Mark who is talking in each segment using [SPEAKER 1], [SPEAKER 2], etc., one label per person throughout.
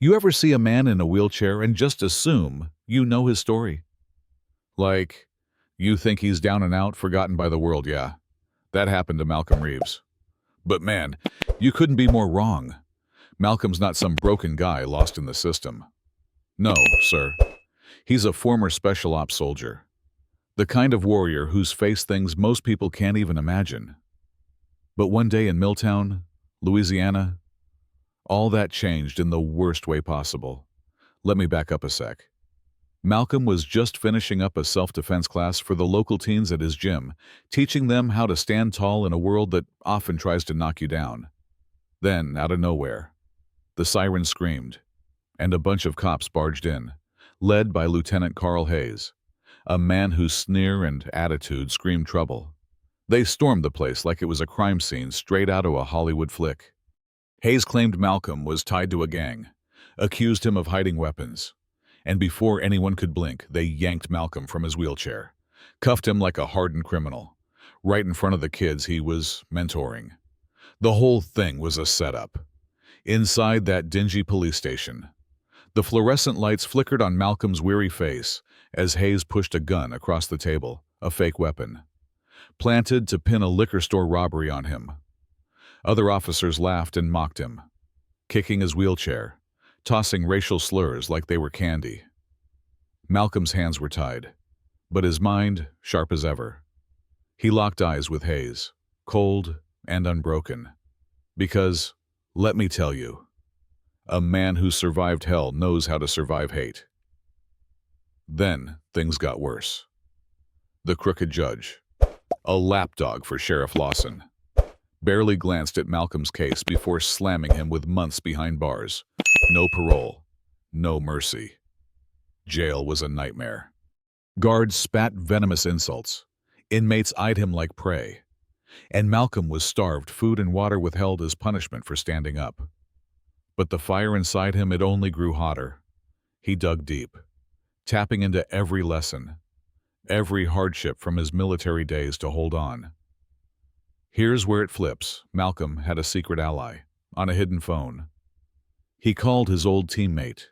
[SPEAKER 1] You ever see a man in a wheelchair and just assume you know his story? Like, you think he's down and out, forgotten by the world, yeah. That happened to Malcolm Reeves. But man, you couldn't be more wrong. Malcolm's not some broken guy lost in the system. No, sir. He's a former special ops soldier. The kind of warrior who's faced things most people can't even imagine. But one day in Milltown, Louisiana, all that changed in the worst way possible. Let me back up a sec. Malcolm was just finishing up a self-defense class for the local teens at his gym, teaching them how to stand tall in a world that often tries to knock you down. Then, out of nowhere, the siren screamed, and a bunch of cops barged in, led by Lieutenant Carl Hayes, a man whose sneer and attitude screamed trouble. They stormed the place like it was a crime scene straight out of a Hollywood flick. Hayes claimed Malcolm was tied to a gang, accused him of hiding weapons, and before anyone could blink, they yanked Malcolm from his wheelchair, cuffed him like a hardened criminal, right in front of the kids he was mentoring. The whole thing was a setup. Inside that dingy police station, the fluorescent lights flickered on Malcolm's weary face as Hayes pushed a gun across the table, a fake weapon, planted to pin a liquor store robbery on him. Other officers laughed and mocked him, kicking his wheelchair, tossing racial slurs like they were candy. Malcolm's hands were tied, but his mind sharp as ever. He locked eyes with Hayes, cold and unbroken. Because, let me tell you, a man who survived hell knows how to survive hate. Then things got worse. The crooked judge, a lapdog for Sheriff Lawson, barely glanced at Malcolm's case before slamming him with months behind bars. No parole, no mercy. Jail was a nightmare. Guards spat venomous insults. Inmates eyed him like prey. And Malcolm was starved, food and water withheld as punishment for standing up. But the fire inside him, it only grew hotter. He dug deep, tapping into every lesson, every hardship from his military days to hold on. Here's where it flips. Malcolm had a secret ally, on a hidden phone. He called his old teammate,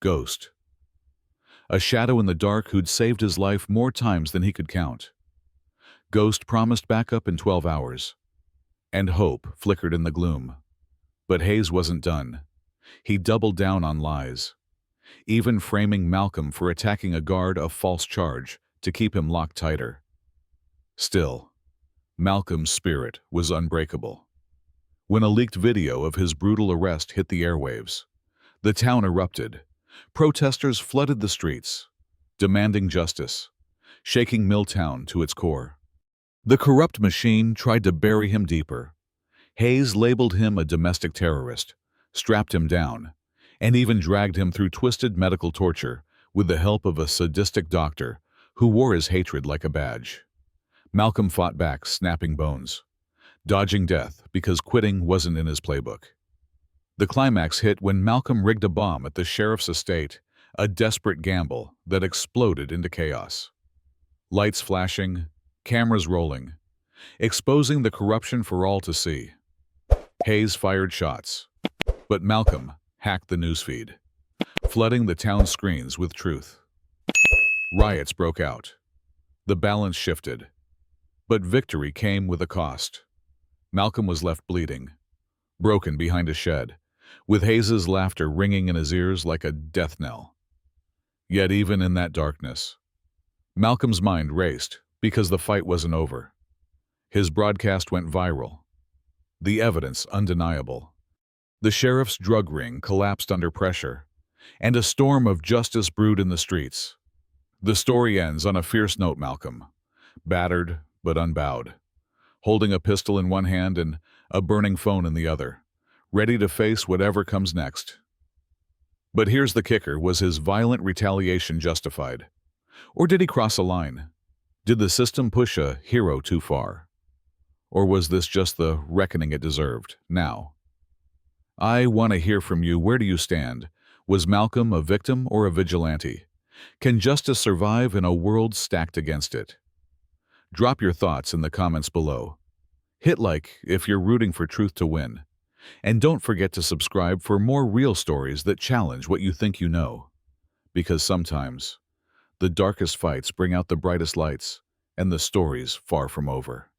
[SPEAKER 1] Ghost, a shadow in the dark who'd saved his life more times than he could count. Ghost promised backup in 12 hours, and hope flickered in the gloom. But Hayes wasn't done. He doubled down on lies, even framing Malcolm for attacking a guard, a false charge to keep him locked tighter. Still, Malcolm's spirit was unbreakable. When a leaked video of his brutal arrest hit the airwaves, the town erupted. Protesters flooded the streets, demanding justice, shaking Milltown to its core. The corrupt machine tried to bury him deeper. Hayes labeled him a domestic terrorist, strapped him down, and even dragged him through twisted medical torture with the help of a sadistic doctor who wore his hatred like a badge. Malcolm fought back, snapping bones, dodging death because quitting wasn't in his playbook. The climax hit when Malcolm rigged a bomb at the sheriff's estate, a desperate gamble that exploded into chaos. Lights flashing, cameras rolling, exposing the corruption for all to see. Hayes fired shots, but Malcolm hacked the newsfeed, flooding the town screens with truth. Riots broke out. The balance shifted. But victory came with a cost. Malcolm was left bleeding, broken behind a shed, with Hayes's laughter ringing in his ears like a death knell. Yet even in that darkness, Malcolm's mind raced because the fight wasn't over. His broadcast went viral. The evidence undeniable. The sheriff's drug ring collapsed under pressure, and a storm of justice brewed in the streets. The story ends on a fierce note, Malcolm, battered but unbowed, holding a pistol in one hand and a burning phone in the other, ready to face whatever comes next. But here's the kicker: was his violent retaliation justified? Or did he cross a line? Did the system push a hero too far? Or was this just the reckoning it deserved now? I want to hear from you. Where do you stand? Was Malcolm a victim or a vigilante? Can justice survive in a world stacked against it? Drop your thoughts in the comments below. Hit like if you're rooting for truth to win, And don't forget to subscribe for more real stories that challenge what you think you know. Because sometimes, the darkest fights bring out the brightest lights, and the story's far from over.